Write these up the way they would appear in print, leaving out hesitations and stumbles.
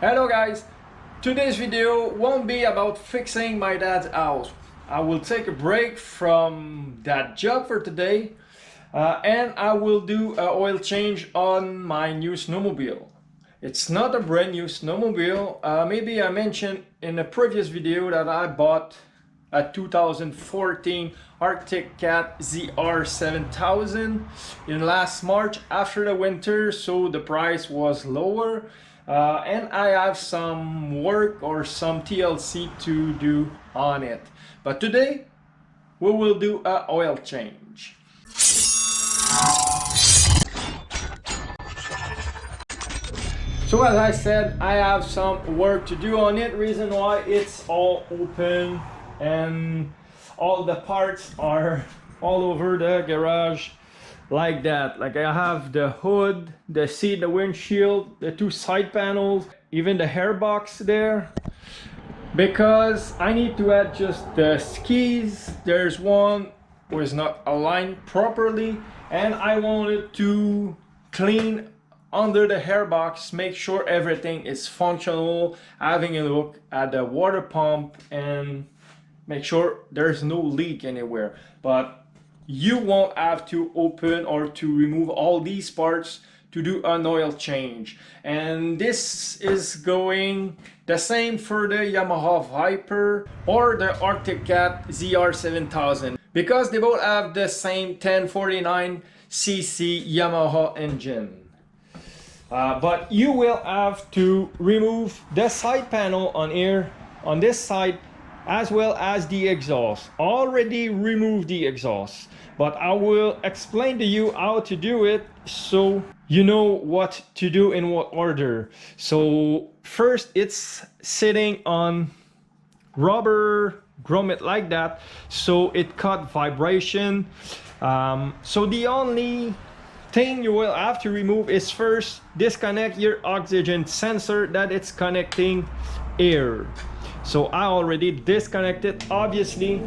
Hello guys! Today's video won't be about fixing my dad's house. I will take a break from that job for today and I will do an oil change on my new snowmobile. It's not a brand new snowmobile. Maybe I mentioned in a previous video that I bought a 2014 Arctic Cat ZR7000 in last March after the winter, so the price was lower. And I have some work or some TLC to do on it. But today we will do an oil change. So as I said, I have some work to do on it. Reason why it's all open and all the parts are all over the garage like that. Like I have the hood, the seat, the windshield, the two side panels, even the hair box there, because I need to adjust the skis. There's one was not aligned properly and I wanted to clean under the hair box, make sure everything is functional, having a look at the water pump and make sure there's no leak anywhere. But you won't have to open or to remove all these parts to do an oil change. And this is going the same for the Yamaha Viper or the Arctic Cat ZR7000 because they both have the same 1049cc Yamaha engine. But you will have to remove the side panel on here on this side, as well as the exhaust. Already removed the exhaust, but I will explain to you how to do it so you know what to do in what order. So first, it's sitting on rubber grommet like that, so it cut vibration. So the only thing you will have to remove is first disconnect your oxygen sensor that it's connecting air. So I already disconnected, obviously.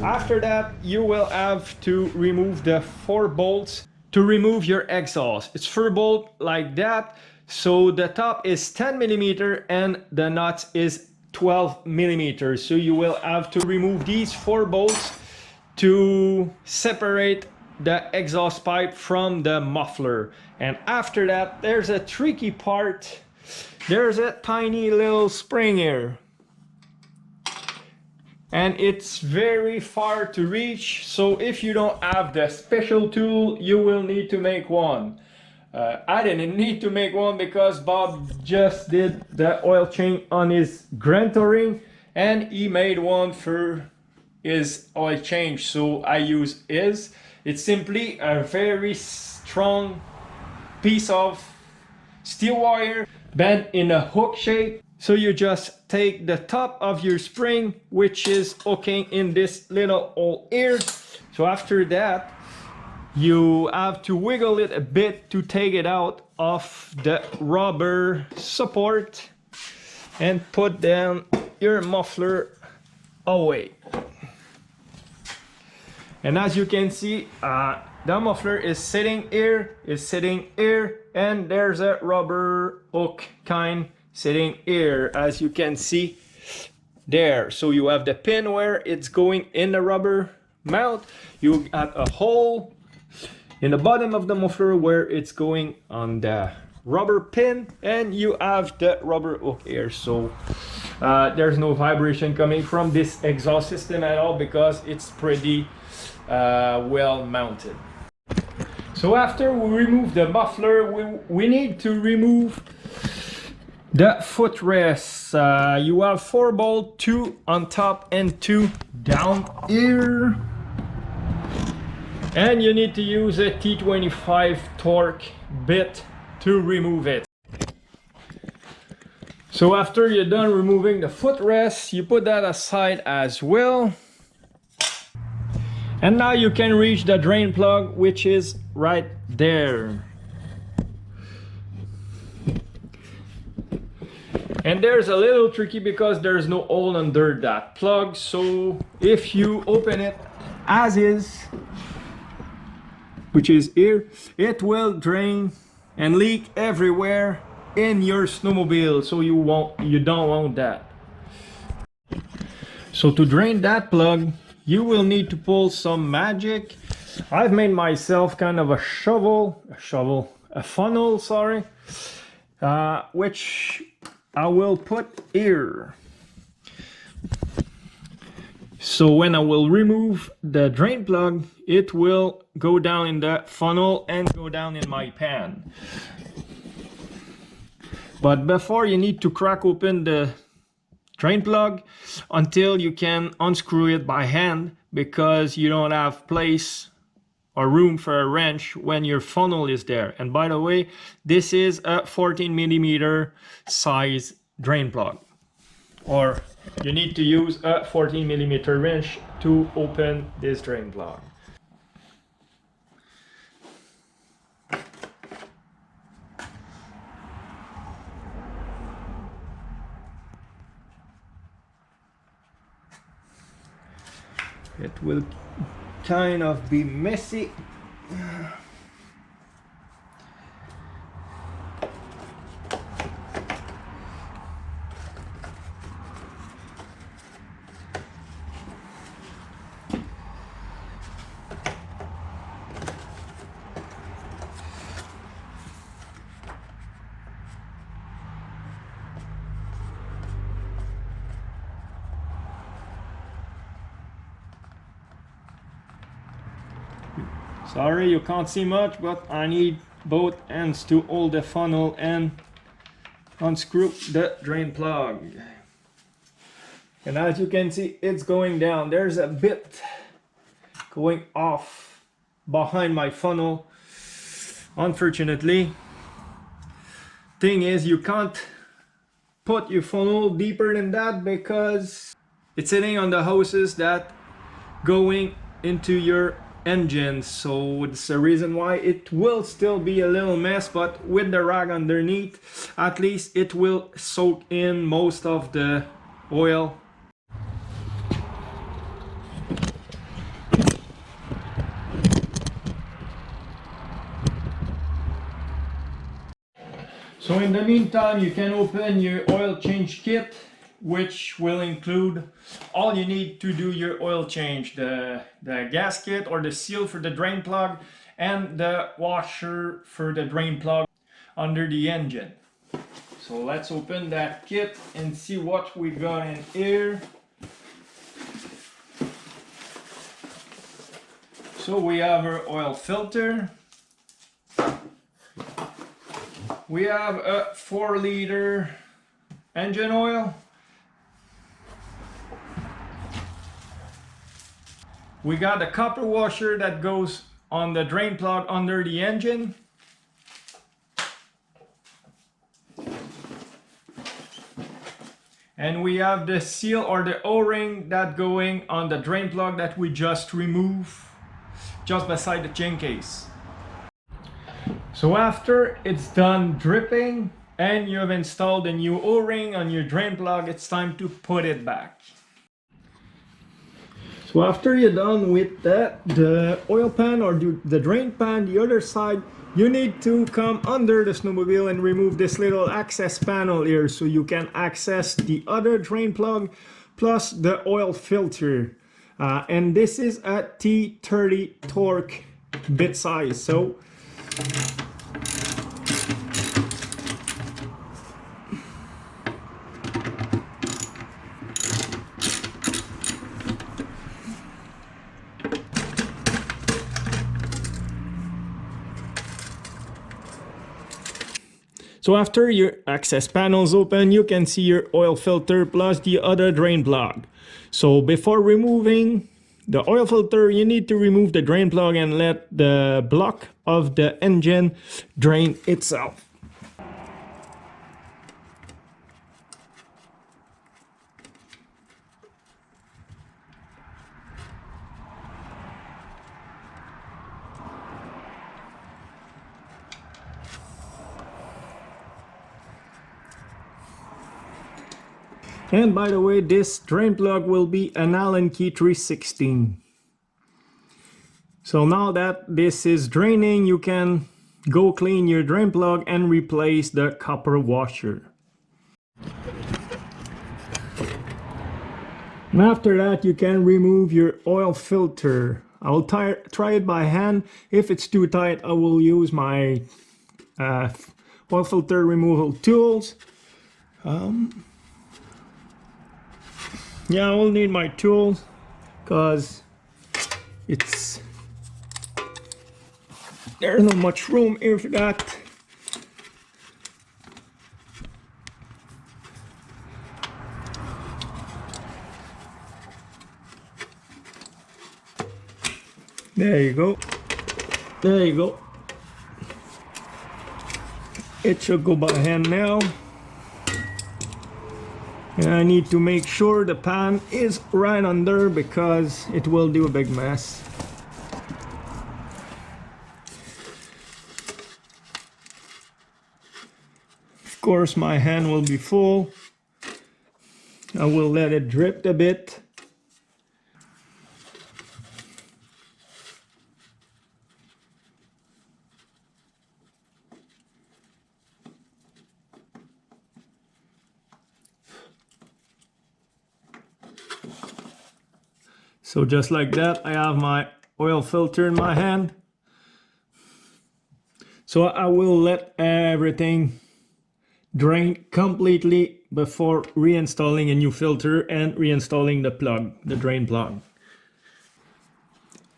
After that, you will have to remove the 4 bolts to remove your exhaust. It's 4 bolt like that. So the top is 10 millimeter and the nut is 12 millimeters. So you will have to remove these 4 bolts to separate the exhaust pipe from the muffler. And after that, there's a tricky part. There's a tiny little spring here, and it's very far to reach. So if you don't have the special tool, you will need to make one. I didn't need to make one because Bob just did the oil change on his Grand Touring and he made one for his oil change, so I use his. It's simply a very strong piece of steel wire bent in a hook shape. So you just take the top of your spring, which is hooking in this little hole here. So after that, you have to wiggle it a bit to take it out of the rubber support and put down your muffler away. And as you can see, the muffler is sitting here, and there's a rubber hook kind sitting here, as you can see there. So you have the pin where it's going in the rubber mount. You have a hole in the bottom of the muffler where it's going on the rubber pin, and you have the rubber hook here. So there's no vibration coming from this exhaust system at all because it's pretty well mounted. So after we remove the muffler, we need to remove the footrest. You have 4 bolts, 2 on top and 2 down here. And you need to use a T25 torque bit to remove it. So after you're done removing the footrest, you put that aside as well. And now you can reach the drain plug, which is right there. And there's a little tricky because there's no hole under that plug. So if you open it as is, which is here, it will drain and leak everywhere in your snowmobile, so you don't want that. So to drain that plug, you will need to pull some magic. I've made myself kind of a funnel, sorry, which I will put here. So when I will remove the drain plug, it will go down in the funnel and go down in my pan. But before, you need to crack open the drain plug until you can unscrew it by hand, because you don't have place or room for a wrench when your funnel is there. And by the way, this is a 14mm size drain plug, or you need to use a 14mm wrench to open this drain plug. It will kind of be messy. Sorry you can't see much, but I need both ends to hold the funnel and unscrew the drain plug. And as you can see, it's going down. There's a bit going off behind my funnel, unfortunately. Thing is, you can't put your funnel deeper than that because it's sitting on the hoses that going into your engine. So it's the reason why it will still be a little mess, but with the rag underneath, at least it will soak in most of the oil. So in the meantime, you can open your oil change kit, which will include all you need to do your oil change: the gasket or the seal for the drain plug and the washer for the drain plug under the engine. So let's open that kit and see what we got in here. So we have our oil filter. We have a 4-liter engine oil. We got a copper washer that goes on the drain plug under the engine. And we have the seal or the O-ring that going on the drain plug that we just removed just beside the chain case. So after it's done dripping and you have installed a new O-ring on your drain plug, it's time to put it back. So after you're done with that, the oil pan or the drain pan, the other side, you need to come under the snowmobile and remove this little access panel here so you can access the other drain plug plus the oil filter. And this is a T30 torque bit size. So after your access panels open, you can see your oil filter plus the other drain plug. So before removing the oil filter, you need to remove the drain plug and let the block of the engine drain itself. And by the way, this drain plug will be an Allen key 316. So now that this is draining, you can go clean your drain plug and replace the copper washer. And after that, you can remove your oil filter. I will try it by hand. If it's too tight, I will use my oil filter removal tools. Yeah, I will need my tools because there's not much room here for that. There you go. There you go. It should go by hand now. And I need to make sure the pan is right under because it will do a big mess. Of course, my hand will be full. I will let it drip a bit. So just like that, I have my oil filter in my hand. So I will let everything drain completely before reinstalling a new filter and reinstalling the plug, the drain plug.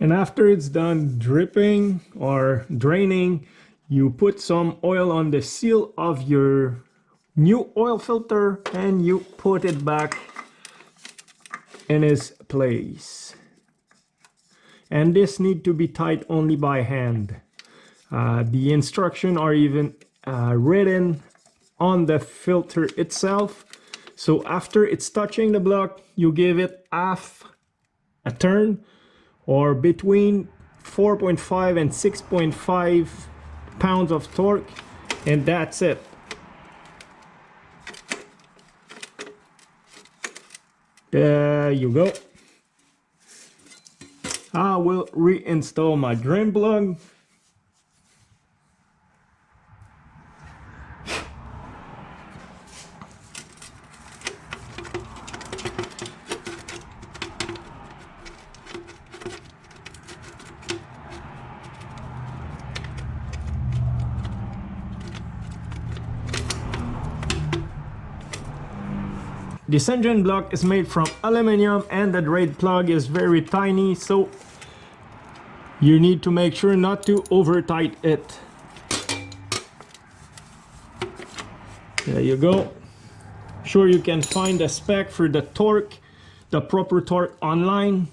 And after it's done dripping or draining, you put some oil on the seal of your new oil filter and you put it back in its place. And this need to be tight only by hand. The instructions are even written on the filter itself. So after it's touching the block, you give it half a turn or between 4.5 and 6.5 pounds of torque, and that's it. There you go. I will reinstall my drain plug. This engine block is made from aluminum and the drain plug is very tiny, so you need to make sure not to over tight it. There you go. Sure, you can find the spec for the torque, the proper torque online.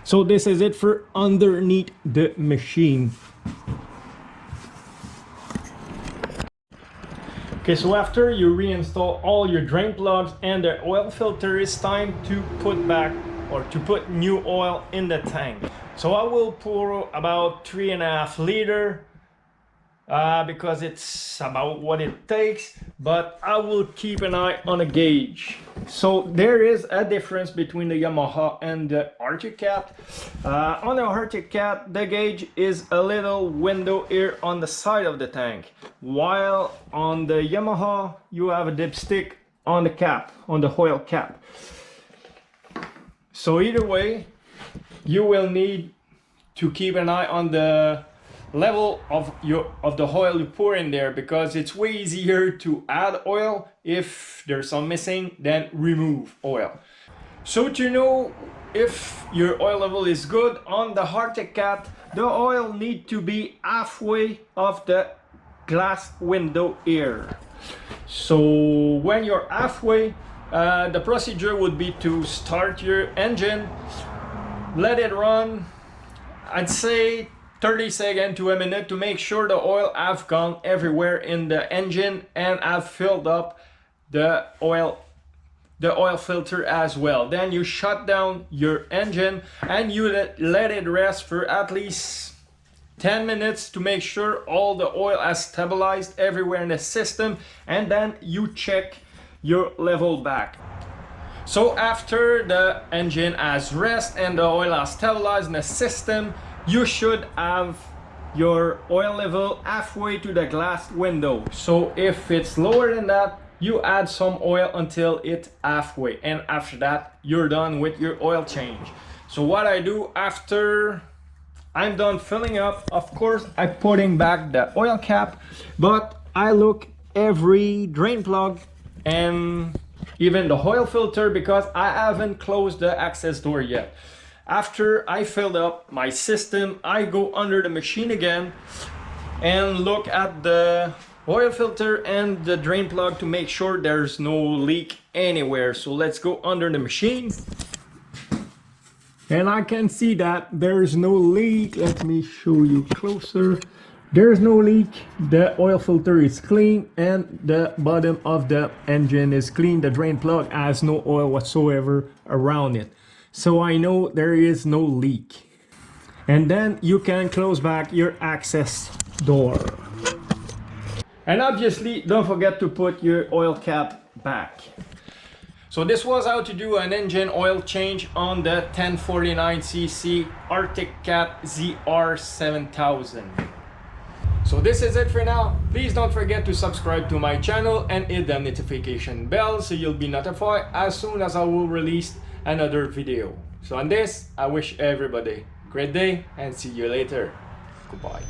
So this is it for underneath the machine. Okay, so after you reinstall all your drain plugs and the oil filter, it's time to put back or to put new oil in the tank. So I will pour about 3.5 liters because it's about what it takes, but I will keep an eye on a gauge. So there is a difference between the Yamaha and the Arctic Cat. On the Arctic Cat, the gauge is a little window here on the side of the tank, while on the Yamaha you have a dipstick on the cap, on the oil cap. So either way, you will need to keep an eye on the level of the oil you pour in there, because it's way easier to add oil if there's some missing than remove oil. So to know if your oil level is good on the Arctic Cat, the oil need to be halfway of the glass window here. So when you're halfway, the procedure would be to start your engine, let it run, I'd say 30 seconds to a minute to make sure the oil have gone everywhere in the engine and have filled up the oil filter as well. Then you shut down your engine and you let it rest for at least 10 minutes to make sure all the oil has stabilized everywhere in the system, and then you check your level back. So after the engine has rest and the oil has stabilized in the system, you should have your oil level halfway to the glass window. So if it's lower than that, you add some oil until it's halfway, and after that you're done with your oil change. So what I do after I'm done filling up, of course I'm putting back the oil cap, but I look every drain plug and even the oil filter, because I haven't closed the access door yet. After I filled up my system, I go under the machine again and look at the oil filter and the drain plug to make sure there's no leak anywhere. So let's go under the machine. And I can see that there's no leak. Let me show you closer. There's no leak. The oil filter is clean and the bottom of the engine is clean. The drain plug has no oil whatsoever around it. So I know there is no leak. And then you can close back your access door. And obviously, don't forget to put your oil cap back. So this was how to do an engine oil change on the 1049cc Arctic Cat ZR7000. So this is it for now. Please don't forget to subscribe to my channel and hit the notification bell so you'll be notified as soon as I will release another video. So on this, I wish everybody a great day and see you later. Goodbye.